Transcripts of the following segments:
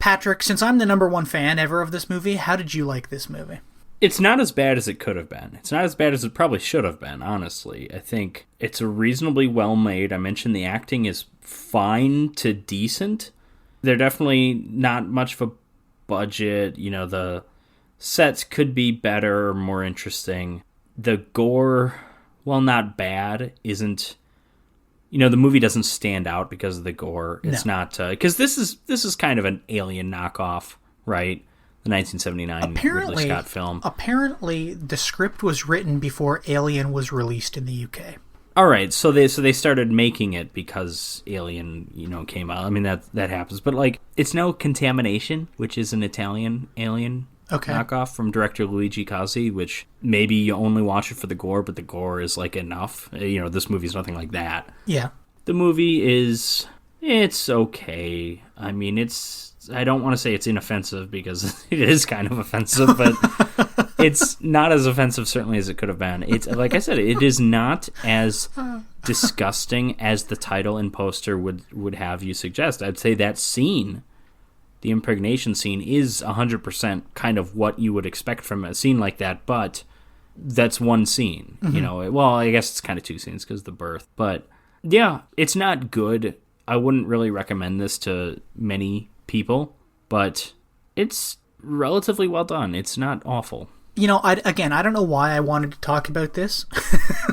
Patrick, since I'm the number one fan ever of this movie, how did you like this movie? It's not as bad as it could have been. It's not as bad as it probably should have been, honestly. I think it's reasonably well made. I mentioned the acting is fine to decent. They're definitely not much of a budget. You know, the sets could be better or more interesting. The gore, while not bad, isn't... You know, the movie doesn't stand out because of the gore. It's not... Because this is kind of an Alien knockoff, right? The 1979 Ridley Scott film. Apparently, the script was written before Alien was released in the UK. All right, so they started making it because Alien, came out. I mean, that happens. But, like, it's no Contamination, which is an Italian Alien knockoff from director Luigi Cozzi, which maybe you only watch it for the gore, but the gore is, like, enough. This movie's nothing like that. Yeah. The movie it's okay. I mean, I don't want to say it's inoffensive because it is kind of offensive, but it's not as offensive certainly as it could have been. It's like I said, it is not as disgusting as the title and poster would have you suggest. I'd say that scene, the impregnation scene, is 100% kind of what you would expect from a scene like that, but that's one scene. Mm-hmm. Well, I guess it's kind of two scenes because of the birth. But yeah, it's not good. I wouldn't really recommend this to many people, but it's relatively well done. It's not awful. I don't know why I wanted to talk about this.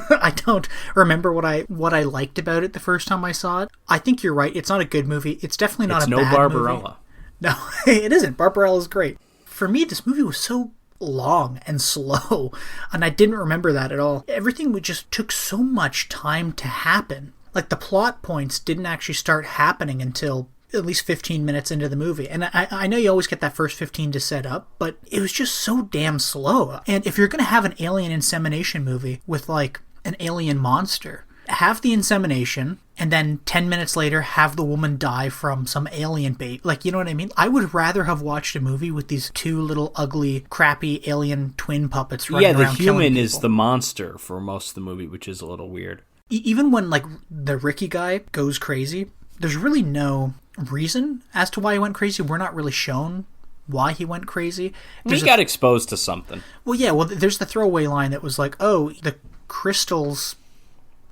I don't remember what I liked about it the first time I saw it. I think you're right. It's not a good movie. It's definitely not a bad movie. It's no Barbarella. No, it isn't. Barbarella's great. For me, this movie was so long and slow, and I didn't remember that at all. Everything just took so much time to happen. Like, the plot points didn't actually start happening until at least 15 minutes into the movie. And I know you always get that first 15 to set up, but it was just so damn slow. And if you're going to have an alien insemination movie with, like, an alien monster, have the insemination, and then 10 minutes later have the woman die from some alien bait. Like, you know what I mean? I would rather have watched a movie with these two little ugly, crappy alien twin puppets running around killing people. Yeah, the human is the monster for most of the movie, which is a little weird. Even when, like, the Ricky guy goes crazy, there's really no reason as to why he went crazy. We're not really shown why he went crazy. He got exposed to something. Well, yeah, there's the throwaway line that was like, oh, the crystals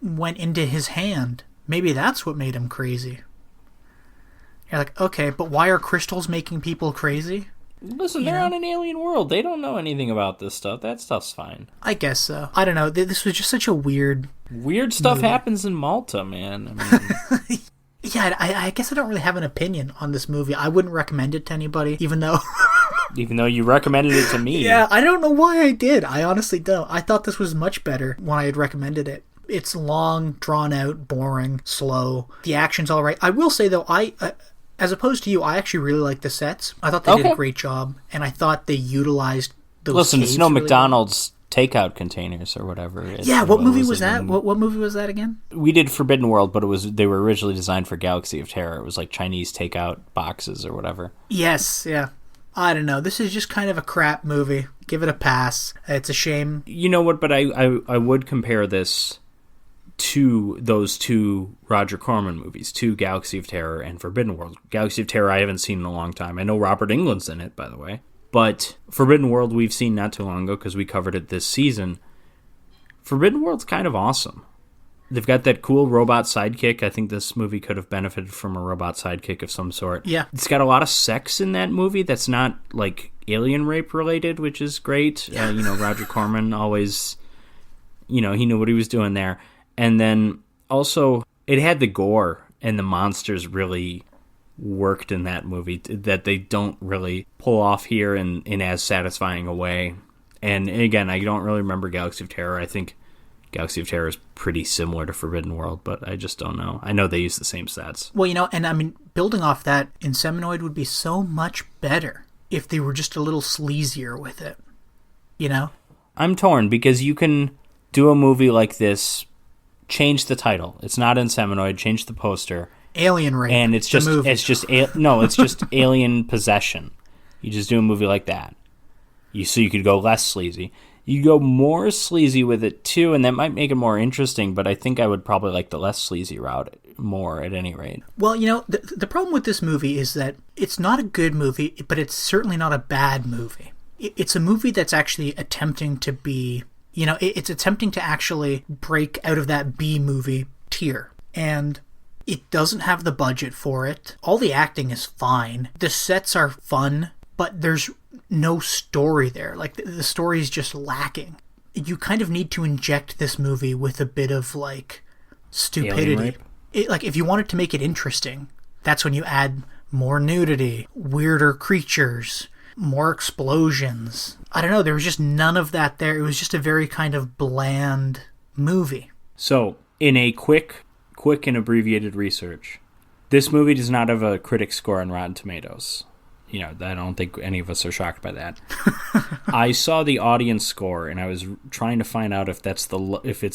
went into his hand. Maybe that's what made him crazy. You're like, okay, but why are crystals making people crazy? Listen, they're on an alien world. They don't know anything about this stuff. That stuff's fine. I guess so. I don't know. This was just such a weird stuff happens in Malta, man. I mean... Yeah, I guess I don't really have an opinion on this movie. I wouldn't recommend it to anybody, even though... Even though you recommended it to me. Yeah, I don't know why I did. I honestly don't. I thought this was much better when I had recommended it. It's long, drawn out, boring, slow. The action's all right. I will say, though, as opposed to you, I actually really like the sets. I thought they did a great job, and I thought they utilized those Listen, caves it's no really McDonald's takeout containers or whatever. What movie was that? What movie was that again? We did Forbidden World, but they were originally designed for Galaxy of Terror. It was like Chinese takeout boxes or whatever. Yes, yeah. I don't know. This is just kind of a crap movie. Give it a pass. It's a shame. You know what? But I would compare this to those two Roger Corman movies, to Galaxy of Terror and Forbidden World. Galaxy of Terror I haven't seen in a long time. I know Robert Englund's in it, by the way. But Forbidden World we've seen not too long ago because we covered it this season. Forbidden World's kind of awesome. They've got that cool robot sidekick. I think this movie could have benefited from a robot sidekick of some sort. Yeah. It's got a lot of sex in that movie that's not, like, alien rape related, which is great. Yeah. Roger Corman always, he knew what he was doing there. And then also, it had the gore, and the monsters really worked in that movie that they don't really pull off here in as satisfying a way. And again, I don't really remember Galaxy of Terror. I think Galaxy of Terror is pretty similar to Forbidden World, but I just don't know. I know they use the same sets. Well, and I mean, building off that, Inseminoid would be so much better if they were just a little sleazier with it. I'm torn because you can do a movie like this, change the title. It's not Inseminoid, change the poster. Alien Rape. And it's just Alien Possession. You just do a movie like that. So you could go less sleazy. You go more sleazy with it too, and that might make it more interesting, but I think I would probably like the less sleazy route more at any rate. Well, the problem with this movie is that it's not a good movie, but it's certainly not a bad movie. It's a movie that's actually attempting to be, it's attempting to actually break out of that B movie tier. And it doesn't have the budget for it. All the acting is fine. The sets are fun, but there's no story there. Like, the story is just lacking. You kind of need to inject this movie with a bit of, like, stupidity. If you wanted to make it interesting, that's when you add more nudity, weirder creatures, more explosions. I don't know, there was just none of that there. It was just a very kind of bland movie. So, in a quick and abbreviated research, this movie does not have a critic score on Rotten Tomatoes. I don't think any of us are shocked by that. I saw the audience score, and I was trying to find out if it's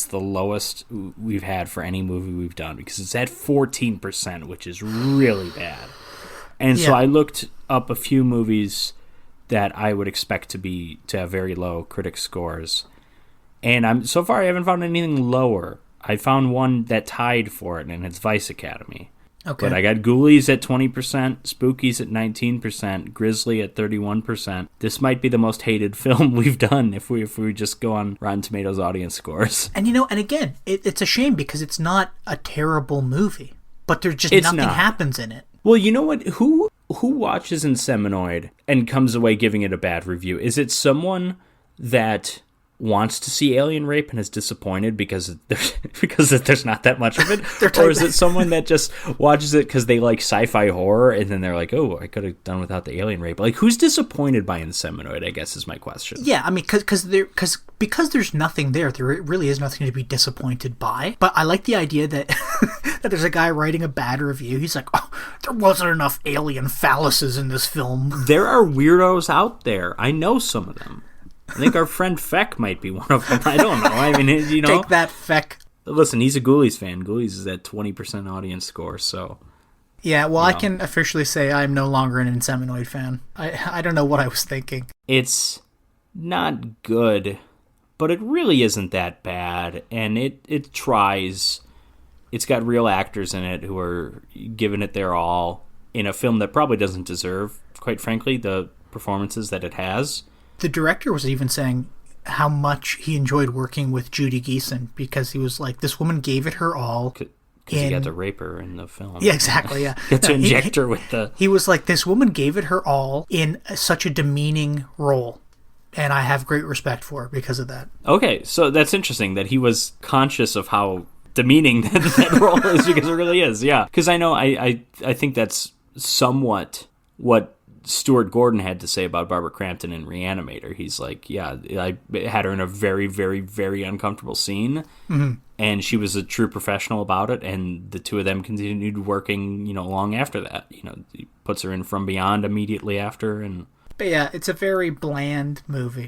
the lowest we've had for any movie we've done, because it's at 14%, which is really bad. And so I looked up a few movies that I would expect to have very low critic scores, and so far I haven't found anything lower. I found one that tied for it, and it's Vice Academy. Okay. But I got Ghoulies at 20%, Spookies at 19%, Grizzly at 31%. This might be the most hated film we've done if we just go on Rotten Tomatoes audience scores. And and again, it's a shame because it's not a terrible movie, but there's just nothing happens in it. Well, you know what? Who watches Inseminoid and comes away giving it a bad review? Is it someone that wants to see alien rape and is disappointed because there's not that much of it? Or is it someone that just watches it because they like sci-fi horror and then they're like, oh, I could have done without the alien rape? Like, who's disappointed by Inseminoid, I guess, is my question. Yeah, I mean, because there's nothing there really is nothing to be disappointed by. But I like the idea that that there's a guy writing a bad review. He's like, oh, there wasn't enough alien phalluses in this film. There are weirdos out there. I know some of them. I think our friend Feck might be one of them. I don't know. I mean, Take that, Feck. Listen, he's a Ghoulies fan. Ghoulies is at 20% audience score, so... Yeah, well, I can officially say I'm no longer an Inseminoid fan. I don't know what I was thinking. It's not good, but it really isn't that bad, and it tries. It's got real actors in it who are giving it their all in a film that probably doesn't deserve, quite frankly, the performances that it has. The director was even saying how much he enjoyed working with Judy Geeson because he was like, this woman gave it her all. Because he got to rape her in the film. Yeah, exactly, yeah. Got to inject her with the... He was like, this woman gave it her all in such a demeaning role. And I have great respect for her because of that. Okay, so that's interesting that he was conscious of how demeaning that role is, because it really is, yeah. Because I know, I think that's somewhat what Stuart Gordon had to say about Barbara Crampton in Reanimator. He's like, yeah, I had her in a very, very, very uncomfortable scene, and she was a true professional about it, and the two of them continued working, long after that. He puts her in From Beyond immediately after, and... But yeah, it's a very bland movie.